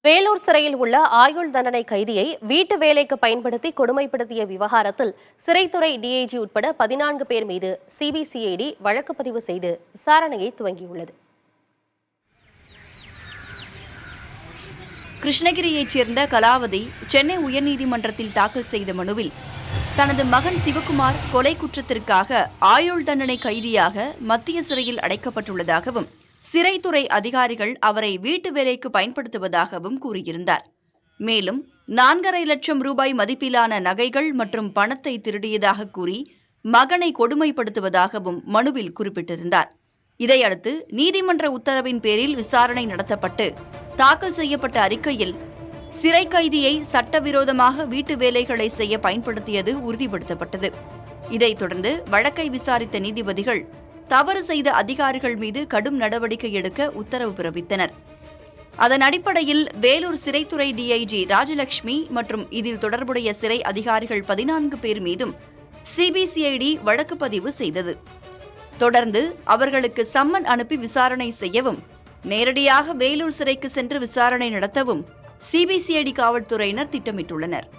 வேலூர் சிறையில் உள்ள ஆயுள் தண்டனை கைதியை வீட்டு வேலைக்கு பயன்படுத்தி கொடுமைப்படுத்திய விவகாரத்தில் சிறைத்துறை டிஐஜி உட்பட 14 பேர் மீது சிபிசிஐடி வழக்கு பதிவு செய்து விசாரணையை துவங்கியுள்ளது. கிருஷ்ணகிரியைச் சேர்ந்த கலாவதி சென்னை உயர்நீதிமன்றத்தில் தாக்கல் செய்த மனுவில் தனது மகன் சிவகுமார் கொலை குற்றத்திற்காக ஆயுள் தண்டனை கைதியாக மத்திய சிறையில் அடைக்கப்பட்டுள்ளதாகவும் சிறைத்துறை அதிகாரிகள் அவரை வீட்டு வேலைக்கு பயன்படுத்துவதாகவும் கூறியிருந்தார். மேலும் 4.5 லட்சம் ரூபாய் மதிப்பிலான நகைகள் மற்றும் பணத்தை திருடியதாக கூறி மகனை கொடுமைப்படுத்துவதாகவும் மனுவில் குறிப்பிட்டிருந்தார். இதையடுத்து நீதிமன்ற உத்தரவின் பேரில் விசாரணை நடத்தப்பட்டு தாக்கல் செய்யப்பட்ட அறிக்கையில் சிறை கைதியை சட்டவிரோதமாக வீட்டு வேலைகளை செய்ய பயன்படுத்தியது உறுதிப்படுத்தப்பட்டது. இதைத் தொடர்ந்து வழக்கை விசாரித்த நீதிபதிகள் தவறு செய்த அதிகாரிகள் மீது கடும் நடவடிக்கை எடுக்க உத்தரவு பிறப்பித்தனர். அதன் அடிப்படையில் வேலூர் சிறைத்துறை டிஐஜி ராஜலட்சுமி மற்றும் இதில் தொடர்புடைய சிறை அதிகாரிகள் 14 பேர் மீதும் சிபிசிஐடி வழக்கு பதிவு செய்தது. தொடர்ந்து அவர்களுக்கு சம்மன் அனுப்பி விசாரணை செய்யவும், நேரடியாக வேலூர் சிறைக்கு சென்று விசாரணை நடத்தவும் சிபிசிஐடி காவல்துறையினர் திட்டமிட்டுள்ளனர்.